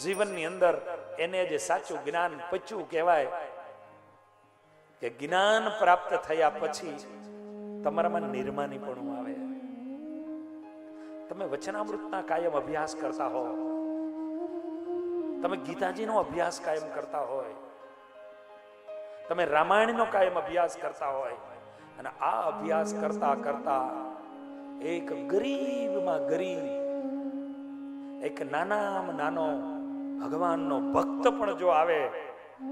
જીવનની અંદર એને જે સાચું જ્ઞાન પચ્યું કહેવાય કે જ્ઞાન પ્રાપ્ત થયા પછી તમારામાં નિર્માનીપણું આવે. તમે વચનામૃતના કાયમ અભ્યાસ કરતા હો, તમે ગીતાજીનો અભ્યાસ કાયમ કરતા હોય, તમે રામાયણનો કાયમ અભ્યાસ કરતા હોય, અને આ અભ્યાસ કરતા કરતા એક ગરીબમાં ગરીબ, એક નાનામાં નાનો ભગવાનનો ભક્ત પણ જો આવે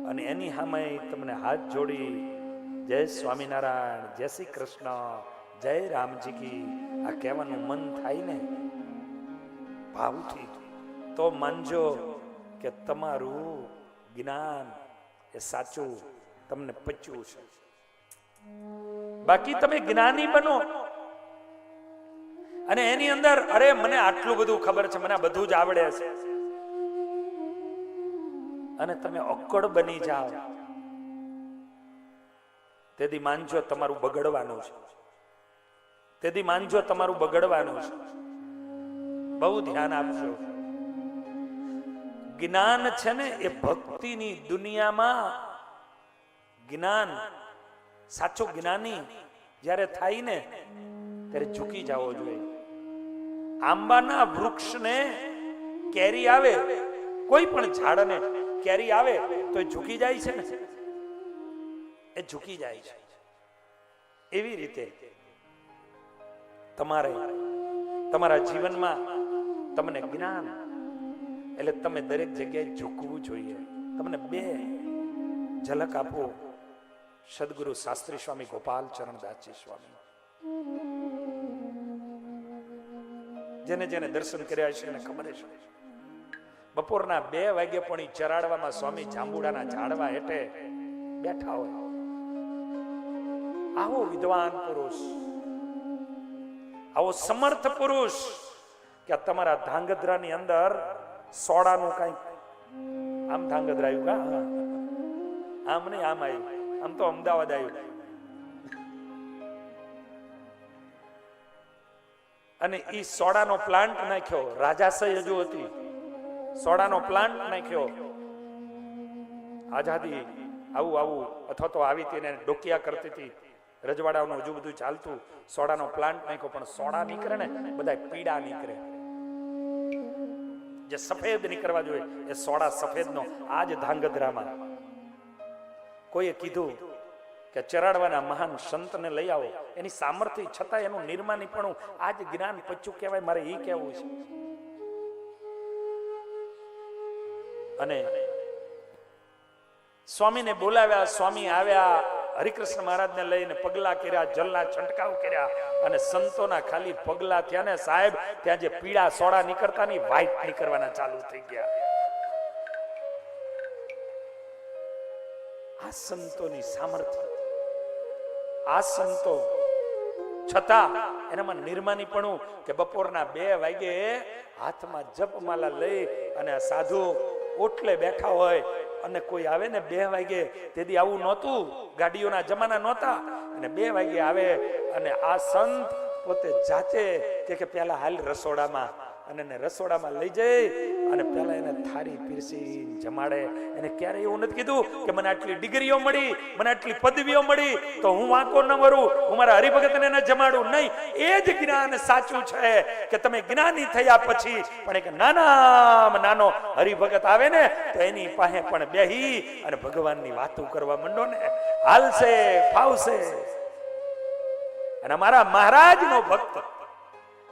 અને એની સામે તમને હાથ જોડી જય સ્વામિનારાયણ, જય શ્રી કૃષ્ણ, જય રામજી કી આ કહેવાનું મન થાય ને ભાવથી, તો માનજો કે તમારું જ્ઞાન એ સાચું તમને પચ્યું છે. બાકી તમે જ્ઞાની બનો અને એની અંદર અરે મને આટલું બધું ખબર છે, મને આ બધું જ આવડે છે, અને તમે અક્કડ બની જાઓ, તેથી માનજો તમારું બગડવાનું છે. તેથી માનજો તમારું બગડવાનું છે. બહુ ધ્યાન આપજો. જ્ઞાન છે ને એ ભક્તિની દુનિયામાં જ્ઞાન, સાચો જ્ઞાની જ્યારે થાય ને ત્યારે ઝૂકી જવો જોઈએ. આંબાના વૃક્ષને કેરી આવે, કોઈ પણ ઝાડને કેરી આવે તો એ ઝૂકી જાય છે ને, એ ઝૂકી જાય છે. એવી રીતે તમારે તમારા જીવનમાં તમને જ્ઞાન એટલે તમે દરેક જગ્યાએ ઝૂકવું જોઈએ. તમને બે ઝલક આપો. સદગુરુ શાસ્ત્રી સ્વામી ગોપાલ ચરણદાસજી સ્વામી, જેને જેને દર્શન કર્યા છે એને ખબર છે. બપોરના 2 વાગે પણ ચરાડવામાં સ્વામી જાંબુડાના ઝાડવા હેઠે બેઠા હોય. આવો વિદ્વાન પુરુષ, આવો સમર્થ પુરુષ કે તમારા ધાંગધ્રાની અંદર સોડાનું કઈ આમ ધાંગધ્રા આવ્યું, આમ નહીં આમ આવ્યું, આમ તો અમદાવાદ આવ્યું, અને ઈ સોડાનો પ્લાન્ટ નાખ્યો. રાજાશાહી હજુ હતી, સોડાનો પ્લાન્ટ નાખ્યો. આઝાદી આવું આવું અથવા તો આવી હતી ને ડોકિયા કરતી હતી, રજવાડાઓનું હજુ બધું ચાલતું. સોડાનો પ્લાન્ટ નાખ્યો, પણ સોડા નીકળે ને બધા પીડા નીકળે. જે સફેદ નીકળવા જોઈએ એ સોડા સફેદનો આજ ધાંગધ્રામાં કોઈએ કીધું કે ચરાડવાના મહાન સંતને લઈ આવો, એની સામર્થ્ય છતાં એનું નિર્માનીપણું આજ જ્ઞાન પચ્યું કહેવાય. મારે એ કહેવું છે. અને સ્વામીને બોલાવ્યા, સ્વામી આવ્યા, હરિકૃષ્ણ મહારાજને લઈને પગલા કર્યા, જલના છંટકાવ કર્યા, અને સંતોના ખાલી પગલા થયા ને સાહેબ, ત્યાં જે પીળા સોડા નીકળતા ની વ્હાઈટ નીકળવાના ચાલુ થઈ ગયા. આ સંતોની સામર્થ્ય, આ સંતો છતાં એનામાં નિર્માનીપણું કે બપોરના 2 વાગે હાથમાં જપમાલા લઈ અને આ સાધુ ઓટલે બેઠા હોય અને કોઈ આવે ને 2 વાગે, તેથી આવું નહોતું, ગાડીઓના જમાના નહોતા, અને 2 વાગે આવે અને આ સંત પોતે જાતે કે પેલા હાલ રસોડામાં, અને એને રસોડામાં લઈ જઈ અને પેલા એને થાળી પીરસી જમાડે. એને ક્યારે એવું નથી કીધું કે મને આટલી ડિગ્રીઓ મળી, મને આટલી પદવીઓ મળી તો હું વાંકો ન વરું, હું મારા હરિભગતને ન જમાડું. નહીં, એ જ જ્ઞાન સાચું છે કે તમે જ્ઞાની થયા પછી પણ એક નાનામાં નાનો હરિભગત આવે ને તો એની પાસે પણ બેહી અને ભગવાનની વાતો કરવા માંડો ને, હાલશે, ફાવશે. અને અમારા મહારાજનો ભક્ત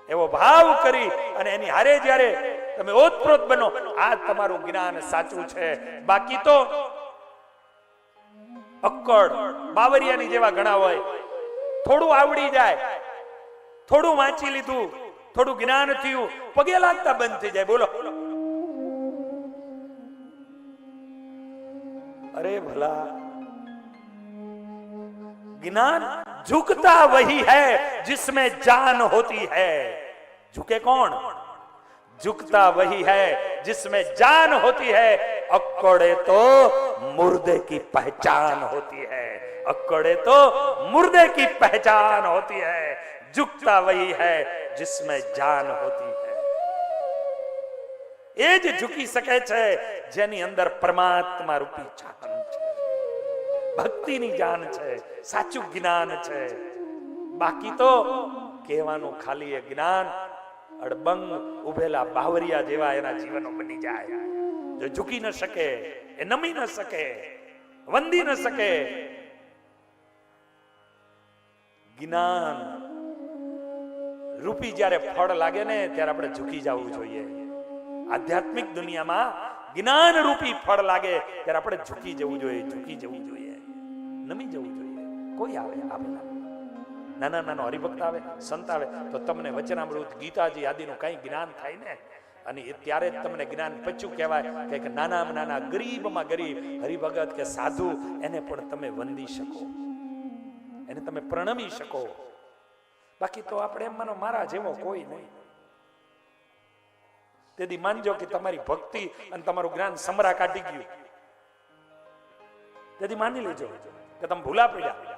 એવો ભાવ કરી અને એની હારે જ્યારે તમે ઓતપ્રોત બનો, આ તમારું જ્ઞાન સાચું છે. બાકી તો અક્કડ બાવરિયાની જેવા ઘણા હોય, થોડું આવડી જાય, થોડું વાંચી લીધું, થોડું જ્ઞાન થયું, પગે લાગતા બંધ થઈ જાય. બોલો, અરે ભલા, ज्ञान झुकता वही है जिसमें जान होती है. झुके कौन? झुकता वही है जिसमें जान होती है. अक्कड़े तो मुर्दे की पहचान होती है. अक्कड़े तो मुर्दे की पहचान होती है. झुकता वही है जिसमें जान होती है. એ જ ઝૂકી શકે છે જેની અંદર પરમાત્મા રૂપી ચાકન છે, ભક્તિની જાન છે, સાચું જ્ઞાન છે. બાકી તો કહેવાનું ખાલી એ જ્ઞાન અડબંગ ઉભેલા બાવરિયા જેવા એના જીવનો બની જાય. જો ઝૂકી ન શકે, એ નમી ન શકે, વંદી ન શકે. જ્ઞાન રૂપી જ્યારે ફળ લાગે ને ત્યારે આપણે ઝૂકી જવું જોઈએ. આધ્યાત્મિક દુનિયામાં જ્ઞાન રૂપી ફળ લાગે ત્યારે આપણે ઝૂકી જવું જોઈએ, ઝૂકી જવું જોઈએ, નમી જવું જોઈએ. કોઈ આવે નાના નાનો હરિભક્ત આવે, સંત આવે તો તમને વચનામૃત, ગીતાજી આદિનું કઈ જ્ઞાન થાય ને, અને એ ત્યારે જ તમને જ્ઞાન પચ્યું કહેવાય કે નાનામાં નાના ગરીબમાં ગરીબ હરિભગત કે સાધુ એને પણ તમે વંદી શકો, એને તમે પ્રણમી શકો. બાકી તો આપણે એમ માનો મારા જેવો કોઈ નહીં. તેથી માનજો કે તમારી ભક્તિ અને તમારું જ્ઞાન સમરા કાઢી ગયું. તેથી માની લેજો કે તમે ભૂલા પડ્યા.